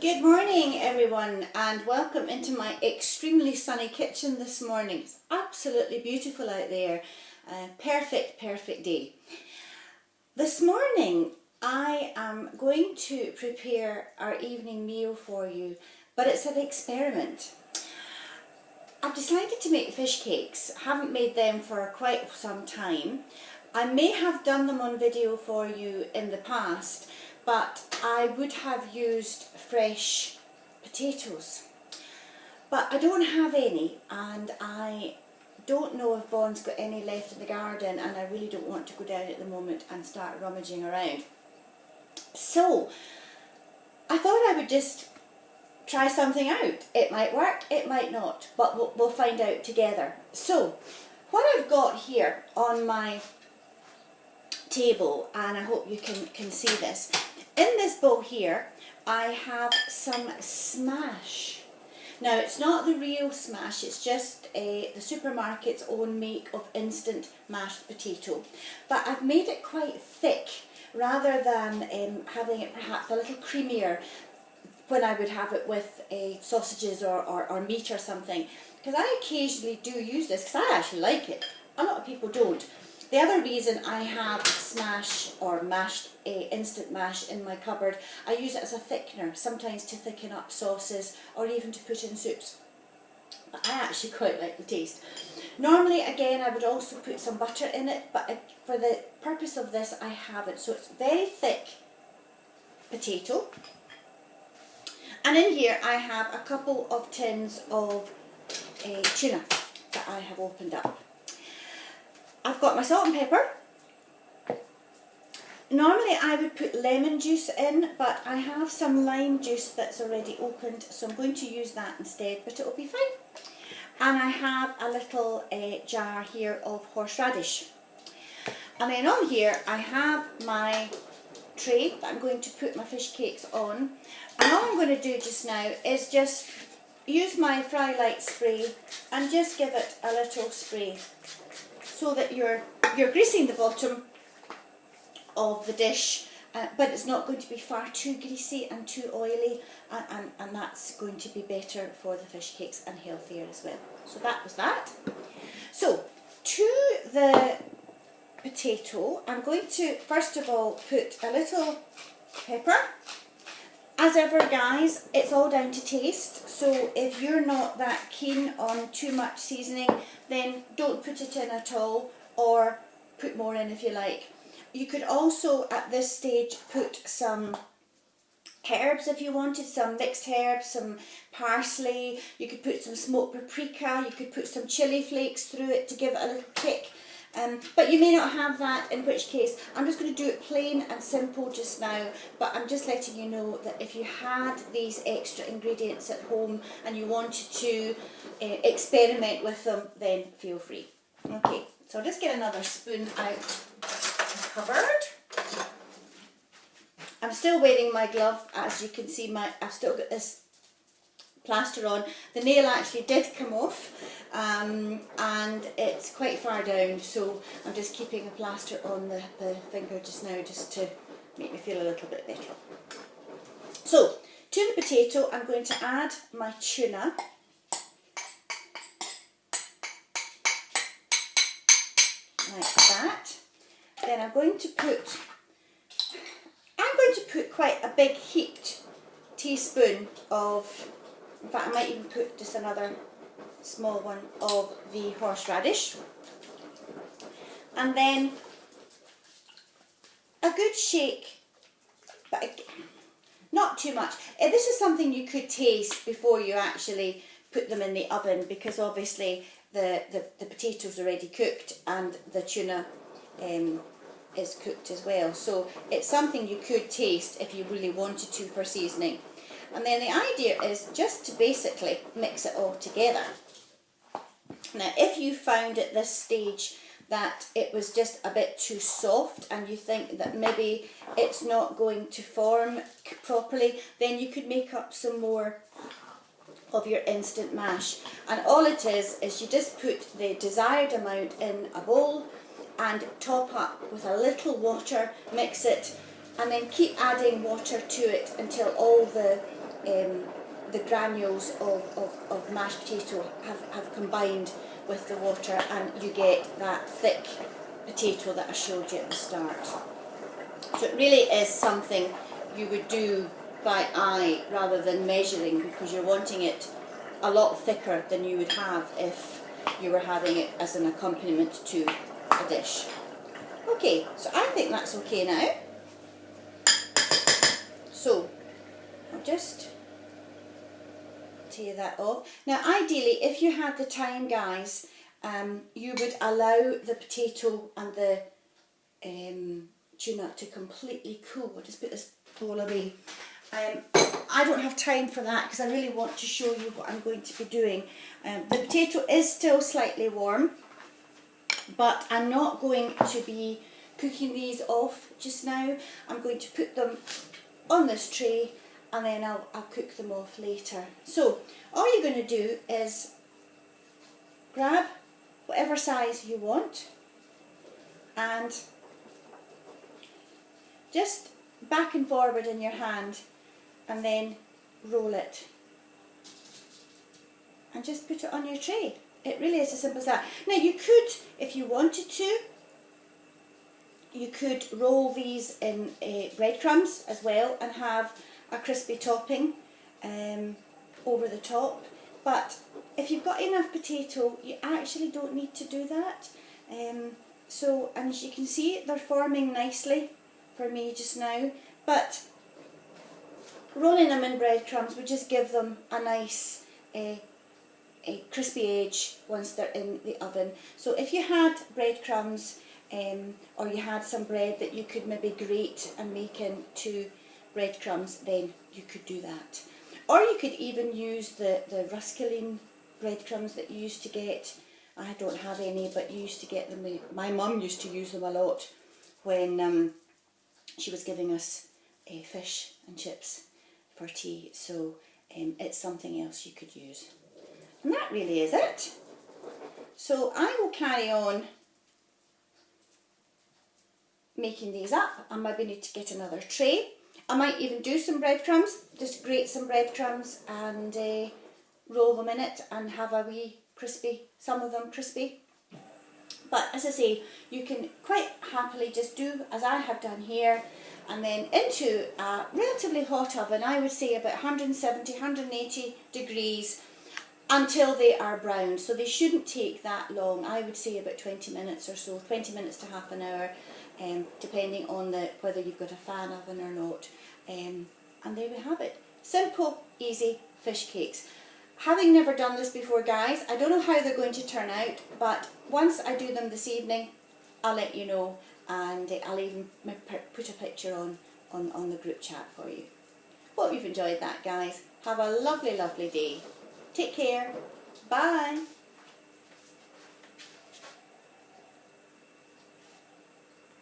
Good morning everyone, and welcome into my extremely sunny kitchen this morning. It's absolutely beautiful out there. Perfect day. This morning I am going to prepare our evening meal for you, but it's an experiment. I've decided to make fish cakes. I haven't made them for quite some time. I may have done them on video for you in the past, but I would have used fresh potatoes. But I don't have any, and I don't know if Bond's got any left in the garden, and I really don't want to go down at the moment and start rummaging around. So I thought I would just try something out. It might work, it might not, but we'll find out together. So what I've got here on my table, and I hope you can see this. In this bowl here I have some smash. Now it's not the real smash, it's just the supermarket's own make of instant mashed potato, but I've made it quite thick rather than having it perhaps a little creamier when I would have it with sausages or meat or something, because I occasionally do use this because I actually like it. A lot of people don't. The other reason I have smash or mashed instant mash in my cupboard, I use it as a thickener, sometimes to thicken up sauces or even to put in soups. But I actually quite like the taste. Normally, again, I would also put some butter in it, but for the purpose of this, I haven't. So it's very thick potato. And in here, I have a couple of tins of tuna that I have opened up. I've got my salt and pepper. Normally I would put lemon juice in, but I have some lime juice that's already opened, so I'm going to use that instead, but it will be fine. And I have a little jar here of horseradish. And then on here I have my tray that I'm going to put my fish cakes on. And all I'm going to do just now is just use my Fry Light spray and just give it a little spray, so that you're greasing the bottom of the dish, but it's not going to be far too greasy and too oily, and that's going to be better for the fish cakes and healthier as well. So that was that. So to the potato, I'm going to first of all put a little pepper. As ever guys, it's all down to taste, so if you're not that keen on too much seasoning, then don't put it in at all, or put more in if you like. You could also at this stage put some herbs if you wanted, some mixed herbs, some parsley, you could put some smoked paprika, you could put some chili flakes through it to give it a little kick. But you may not have that, in which case I'm just going to do it plain and simple just now, but I'm just letting you know that if you had these extra ingredients at home and you wanted to experiment with them, then feel free. Okay, so I'll just get another spoon out of the cupboard. I'm still wearing my glove, as you can see. I've still got this plaster on. The nail actually did come off, and it's quite far down, so I'm just keeping a plaster on the finger just now, just to make me feel a little bit better. So to the potato I'm going to add my tuna. Like that. Then I'm going to put quite a big heaped teaspoon of, in fact I might even put just another small one of the horseradish, and then a good shake, but not too much. This is something you could taste before you actually put them in the oven, because obviously the potatoes are already cooked and the tuna is cooked as well, so it's something you could taste if you really wanted to for seasoning. And then the idea is just to basically mix it all together. Now if you found at this stage that it was just a bit too soft and you think that maybe it's not going to form properly, then you could make up some more of your instant mash. And all it is you just put the desired amount in a bowl and top up with a little water, mix it, and then keep adding water to it until all the the granules of mashed potato have combined with the water, and you get that thick potato that I showed you at the start. So it really is something you would do by eye rather than measuring, because you're wanting it a lot thicker than you would have if you were having it as an accompaniment to a dish. Okay, so I think that's okay now. So I'll just tear that off. Now ideally, if you had the time, guys, you would allow the potato and the tuna to completely cool. I'll just put this bowl away. I don't have time for that because I really want to show you what I'm going to be doing. The potato is still slightly warm, but I'm not going to be cooking these off just now. I'm going to put them on this tray and then I'll cook them off later. So all you're going to do is grab whatever size you want and just back and forward in your hand and then roll it and just put it on your tray. It really is as simple as that. Now you could, if you wanted to, you could roll these in breadcrumbs as well and have a crispy topping over the top. But if you've got enough potato, you actually don't need to do that. So, and as you can see, they're forming nicely for me just now. But rolling them in breadcrumbs would just give them a nice a crispy edge once they're in the oven. So if you had breadcrumbs or you had some bread that you could maybe grate and make into breadcrumbs, then you could do that. Or you could even use the ruscaline breadcrumbs that you used to get. I don't have any, but you used to get them. My mum used to use them a lot when she was giving us fish and chips for tea. So it's something else you could use. And that really is it. So I will carry on making these up. I maybe need to get another tray. I might even do some breadcrumbs, just grate some breadcrumbs and roll them in it and have a wee crispy, some of them crispy. But as I say, you can quite happily just do as I have done here, and then into a relatively hot oven, I would say about 170, 180 degrees, until they are brown. So they shouldn't take that long. I would say about 20 minutes or so, 20 minutes to half an hour, depending on whether you've got a fan oven or not. And there we have it. Simple, easy fish cakes. Having never done this before, guys, I don't know how they're going to turn out, but once I do them this evening, I'll let you know, and I'll even put a picture on the group chat for you. Hope you've enjoyed that, guys. Have a lovely, lovely day. Take care. Bye.